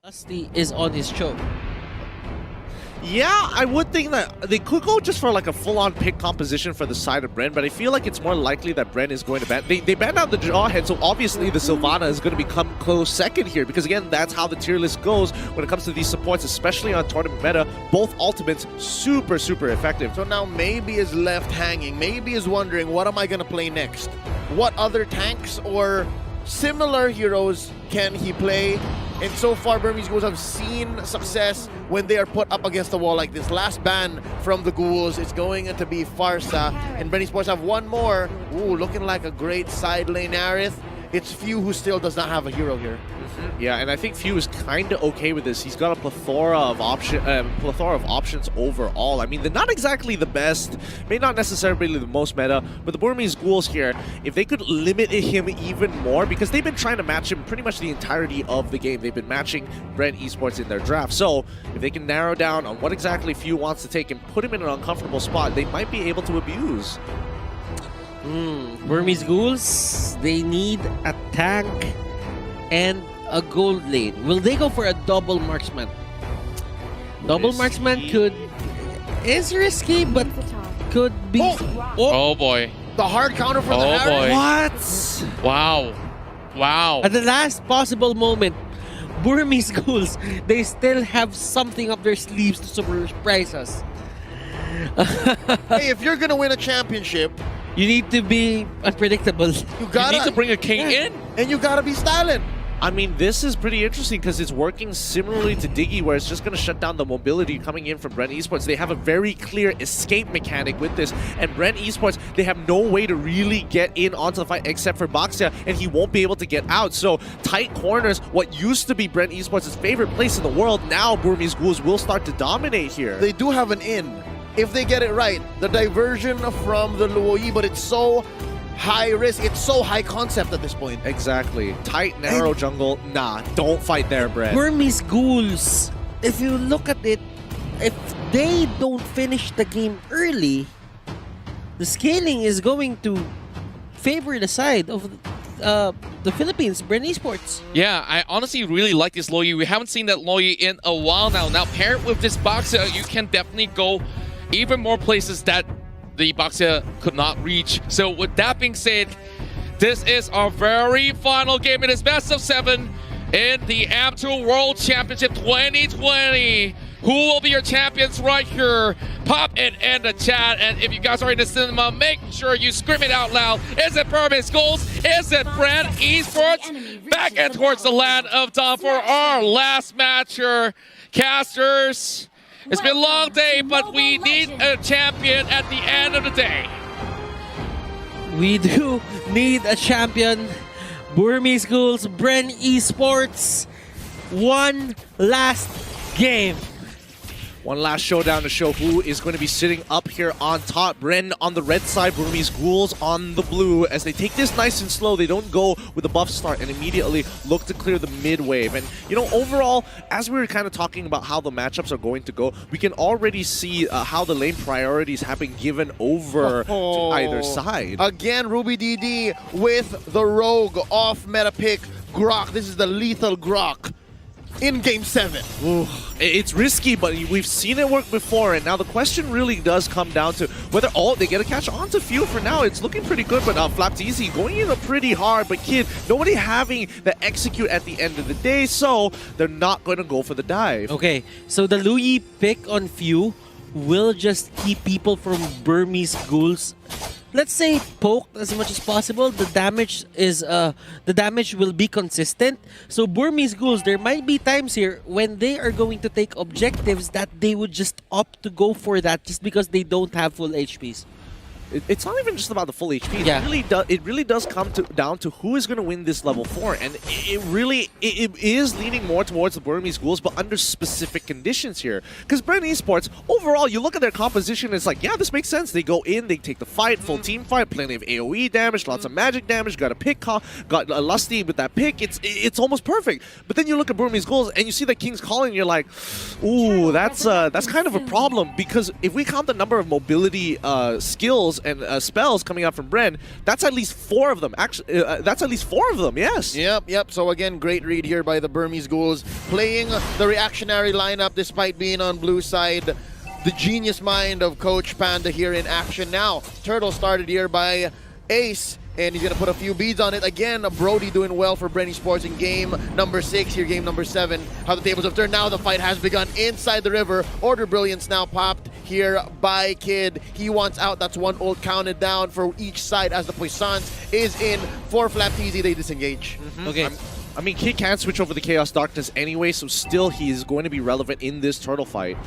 Lusty is on his choke. Yeah, I would think that they could go just for like a full-on pick composition for the side of Bren, but I feel like it's more likely that Bren is going to ban. They banned out the Jawhead, so obviously the Sylvana is going to become close second here, because again, that's how the tier list goes when it comes to these supports, especially on tournament meta. Both ultimates super effective. So now Maybe is left hanging. Maybe is wondering, what am I going to play next? What other tanks or similar heroes can he play? And so far, Burmese Ghouls have seen success when they are put up against the wall like this. Last ban from the Ghouls is going to be Farsa, and Bren Esports have one more. Ooh, looking like a great side lane Aerith. It's Few who still does not have a hero here. Yeah, and I think Few is kind of okay with this. He's got a plethora of options overall. I mean, they're not exactly the best, may not necessarily be the most meta, but the Burmese Ghouls here, if they could limit him even more, because they've been trying to match him pretty much the entirety of the game. They've been matching Bren Esports in their draft. So if they can narrow down on what exactly Few wants to take and put him in an uncomfortable spot, they might be able to abuse. Burmese Ghouls, they need a tank and a gold lane. Will they go for a double marksman? Double marksman is risky, but could be. Oh boy. The hard counter from the Aerith. What? Wow. At the last possible moment, Burmese Ghouls, they still have something up their sleeves to surprise us. Hey, if you're going to win a championship, you need to be unpredictable. You need to bring a king in. And you gotta be styling. I mean, this is pretty interesting because it's working similarly to Diggy, where it's just going to shut down the mobility coming in from Bren Esports. They have a very clear escape mechanic with this, and Bren Esports, they have no way to really get in onto the fight except for Baxia, and he won't be able to get out. So tight corners, what used to be Bren Esports' favorite place in the world, now Burmese Ghouls will start to dominate here. They do have an in. If they get it right, the diversion from the Luoyi, but it's so high risk, it's so high concept at this point. Exactly. Tight, narrow jungle, nah, don't fight there, Bren. Burmese Ghouls, if you look at it, if they don't finish the game early, the scaling is going to favor the side of the Philippines, Bren Esports. Yeah, I honestly really like this Loyi. We haven't seen that Loyi in a while now. Now, paired with this Baxia, you can definitely go even more places that the Baxia could not reach. So with that being said, this is our very final game. It is best of 7 in the AM2 World Championship 2020. Who will be your champions right here? Pop it in the chat. And if you guys are in the cinema, make sure you scream it out loud. Is it Burmese Ghouls? Is it Bren Esports? Back and towards the land of dawn for our last match here. Casters, it's been a long day, but we need a champion at the end of the day. We do need a champion. Burmese Ghouls, Bren Esports. One last game. One last showdown to show who is going to be sitting up here on top. Bren on the red side, Burmese Ghouls on the blue. As they take this nice and slow, they don't go with a buff start and immediately look to clear the mid wave. And, you know, overall, as we were kind of talking about how the matchups are going to go, we can already see how the lane priorities have been given over to either side. Again, Ruby DD with the rogue off meta pick, Grok. This is the lethal Grok in Game 7. Ooh, it's risky, but we've seen it work before, and now the question really does come down to whether they get a catch onto Few. For now, it's looking pretty good, but Flapteezy going in pretty hard, but Kid, nobody having the execute at the end of the day, so they're not going to go for the dive. Okay, so the Luyi pick on Few will just keep people from Burmese Ghouls, let's say, poked as much as possible. The damage will be consistent. So Burmese Ghouls, there might be times here when they are going to take objectives that they would just opt to go for that just because they don't have full HPs. It's not even just about the full HP. Yeah. It really does come down to who is going to win this level 4, and it is leaning more towards the Burmese Ghouls, but under specific conditions here. Because Bren Esports, overall, you look at their composition, it's like, yeah, this makes sense. They go in, they take the fight, full team fight, plenty of AoE damage, lots of magic damage, got a pick, got a Lusty with that pick. It's almost perfect. But then you look at Burmese Ghouls, and you see that King's Calling, and you're like, ooh, that's kind of a problem, because if we count the number of mobility skills and spells coming out from Bren. That's at least 4 of them. Actually, that's at least 4 of them. Yes. Yep. So again, great read here by the Burmese Ghouls, playing the reactionary lineup despite being on blue side. The genius mind of Coach Panda here in action now. Turtle started here by Ace, and he's going to put a few beads on it. Again, Brody doing well for Bren Esports in game number 6, here game number 7. How the tables have turned now. The fight has begun inside the river. Order Brilliance now popped here by Kid. He wants out. That's 1 ult counted down for each side as the Puissance is in for Flapteasy. They disengage. Okay. I mean, Kid can't switch over the Chaos Darkness anyway, so still he is going to be relevant in this turtle fight.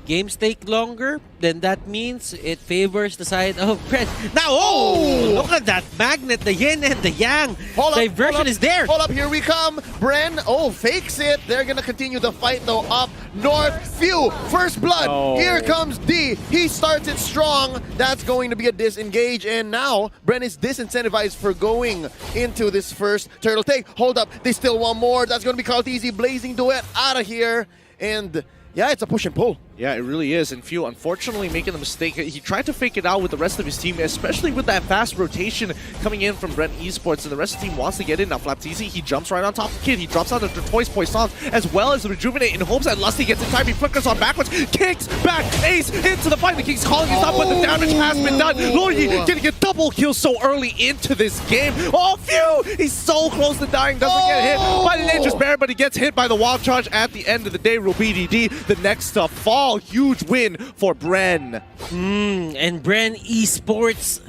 Games take longer, then that means it favors the side of Bren. Now, oh! Look at that magnet, the yin and the yang. Diversion is there. Hold up, here we come. Bren, fakes it. They're going to continue the fight, though, up north. Phew, first blood. Oh. Here comes D. He starts it strong. That's going to be a disengage, and now Bren is disincentivized for going into this first turtle take. Hold up, they still want more. That's going to be Kaltizi blazing duet out of here, and yeah, it's a push and pull. Yeah, it really is. And Few, unfortunately, making the mistake. He tried to fake it out with the rest of his team, especially with that fast rotation coming in from Bren Esports, and the rest of the team wants to get in. Now, Flapteasy, he jumps right on top of Kid. He drops out of the Toys Poissons, as well as Rejuvenate, in hopes that Lusty gets in time. He flickers on backwards, kicks back, Ace into the fight. The King's calling his up, but the damage has been done. Loyi getting a double kill so early into this game. Oh, Few! He's so close to dying, doesn't get hit by the Nature's Bear, but he gets hit by the Wild Charge at the end of the day. RubyDD, the next to fall. Huge win for Bren. And Bren Esports,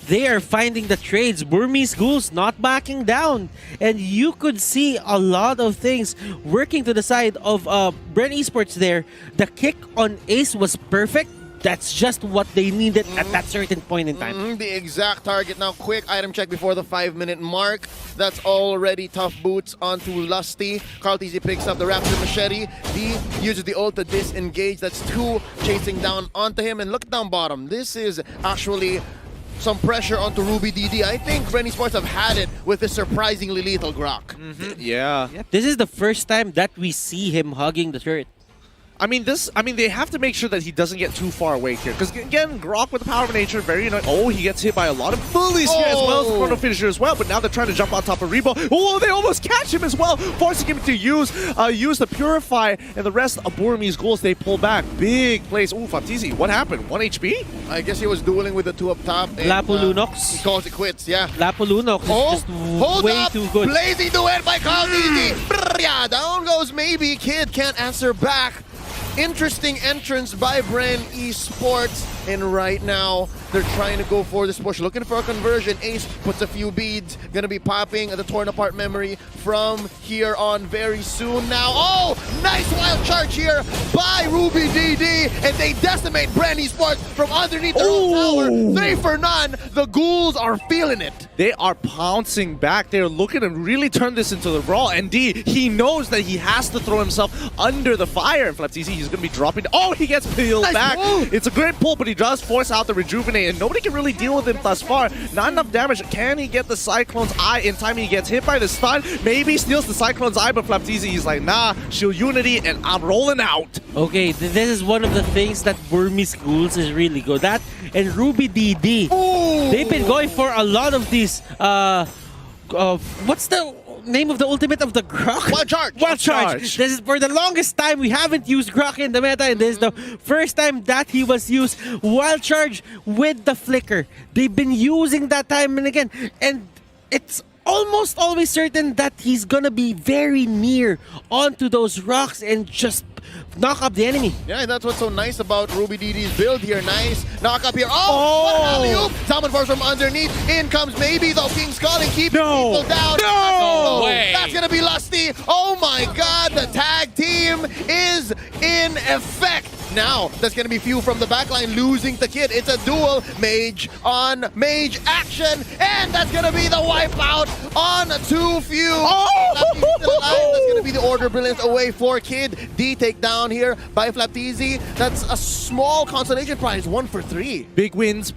they are finding the trades. Burmese Ghouls not backing down. And you could see a lot of things working to the side of Bren Esports there. The kick on Ace was perfect. That's just what they needed at that certain point in time. The exact target. Now, quick item check before the 5-minute mark. That's already tough boots onto Lusty. Kaltizi picks up the Raptor Machete. D uses the ult to disengage. That's 2 chasing down onto him. And look down bottom. This is actually some pressure onto RubyDD. I think Bren Esports have had it with this surprisingly lethal Grok. Yeah. This is the first time that we see him hugging the turret. I mean, they have to make sure that he doesn't get too far away here. Because, again, Grok with the power of nature, very annoying. Oh, he gets hit by a lot of bullies here, as well as the chrono finisher as well. But now they're trying to jump on top of Rebo. Oh, they almost catch him as well, forcing him to use the Purify. And the rest of Burmese Ghouls, they pull back. Big plays. Ooh, Flapteasy, what happened? 1 HP? I guess he was dueling with the 2 up top. And, Lapu Lunox. he calls it quits, yeah. Lapu Lunox is just way too good. Blazing duet by Kaltizi. Yeah, down goes maybe. Kid can't answer back. Interesting entrance by Bren Esports, and right now they're trying to go for this push, looking for a conversion. Ace puts a few beads, gonna be popping the torn apart memory from here on very soon now. Oh, nice wild charge here by RubyDD, and they decimate Bren Esports from underneath their own tower. 3 for none. The Ghouls are feeling it. They are pouncing back. They're looking to really turn this into the brawl. And D, he knows that he has to throw himself under the fire. And Flapteasy, he's going to be dropping. Oh, he gets peeled back. Move. It's a great pull, but he does force out the Rejuvenate. And nobody can really deal with him thus far. Not enough damage. Can he get the Cyclone's Eye in time? He gets hit by the stun. Maybe steals the Cyclone's Eye, but Flapteasy, he's like, nah, shield unity, and I'm rolling out. Okay, this is one of the things that Burmese Ghouls is really good at. And RubyDD, they've been going for a lot of these, what's the name of the ultimate of the Grok? Wild Charge. Wild Charge. This is for the longest time we haven't used Grok in the meta, and this is the first time that he was used. Wild Charge with the flicker. They've been using that time and again, and it's almost always certain that he's gonna be very near onto those rocks and just knock up the enemy. Yeah, that's what's so nice about RubyDD's build here. Nice knock up here. Oh! What an alley-oop! Salmon Force from underneath. In comes maybe the King's Calling, keeping people down. No way! That's gonna be Lusty. Oh my God! The tag team is in effect. Now, that's going to be Few from the backline losing the Kid. It's a duel. Mage on Mage action. And that's going to be the wipeout on 2 Few. That's going to be the Order Brilliance away for Kid. D take down here by Flapteasy. That's a small consolation prize. 1 for 3. Big wins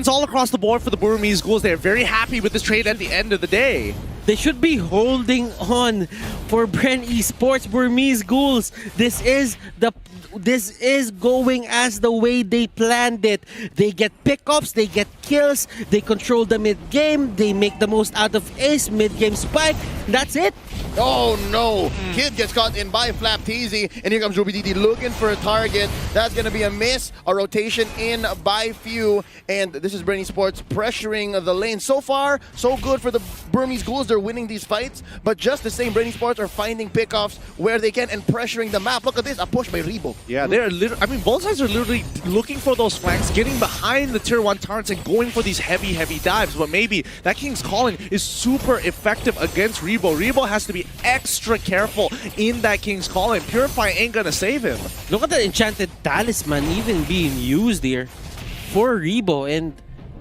all across the board for the Burmese Ghouls. They're very happy with this trade at the end of the day. They should be holding on for Bren Esports, Burmese Ghouls. This is this is going as the way they planned it. They get pickups, they get kills, they control the mid-game, they make the most out of ace, mid-game spike. That's it. Oh no! Kid gets caught in by Flapteasy, and here comes RubyDD looking for a target. That's gonna be a miss. A rotation in by Few, and this is Bren Esports pressuring the lane. So far, so good for the Burmese Ghouls. They're winning these fights, but just the same, Bren Esports are finding pickoffs where they can and pressuring the map. Look at this, a push by Rebo. Yeah, they're literally, I mean, both sides are literally looking for those flanks, getting behind the tier 1 turrets and going for these heavy dives. But maybe that King's Calling is super effective against Rebo. Rebo has to be extra careful in that King's Calling. Purify ain't gonna save him. Look at the enchanted talisman even being used here for Rebo, and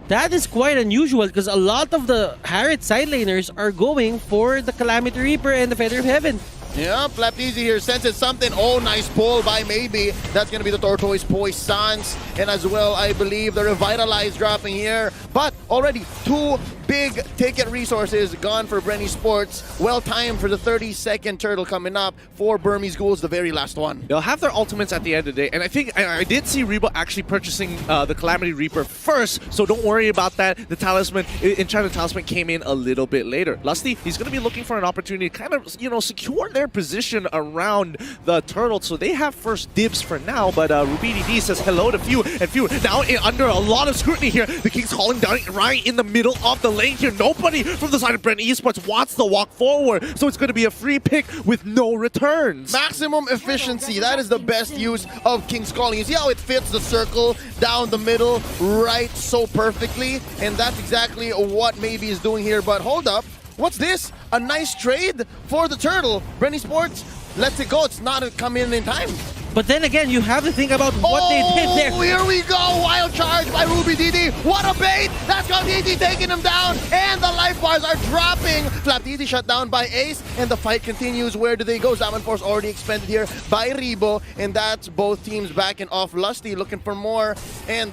that is quite unusual because a lot of the Harriet side laners are going for the Calamity Reaper and the Feather of Heaven. Yeah, Flapteasy here senses something. Oh, nice pull by Maybe. That's going to be the Tortoise Poisons. And as well, I believe the Revitalize dropping here. But already 2 big ticket resources gone for Bren Esports. Well timed for the 30-second turtle coming up for Burmese Ghouls, the very last one. They'll have their ultimates at the end of the day, and I think I did see Rebo actually purchasing the Calamity Reaper first, so don't worry about that. The talisman, Enchanted Talisman came in a little bit later. Lusty, he's going to be looking for an opportunity to kind of, you know, secure their position around the turtle, so they have first dibs for now, but RubyDD says hello to Few, and Few now under a lot of scrutiny here. The King's Calling down right in the middle of the lane here. Nobody from the side of Bren Esports wants to walk forward, so it's going to be a free pick with no returns. Maximum efficiency, that is the best use of King's Calling. You see how it fits the circle down the middle right so perfectly, and that's exactly what Maybe is doing here. But hold up, what's this? A nice trade for the turtle. Bren Esports lets it go. It's not coming in time. But then again, you have to think about what they did there. Here we go! Wild charge by RubyDD. What a bait! That's GrandFinal taking him down, and the life bars are dropping. Flapteasy shut down by Ace, and the fight continues. Where do they go? Zaman Force already expended here by Rebo, and that's both teams backing off. Lusty looking for more, and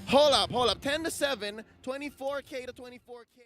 hold up. 10-7, 24K to 24K.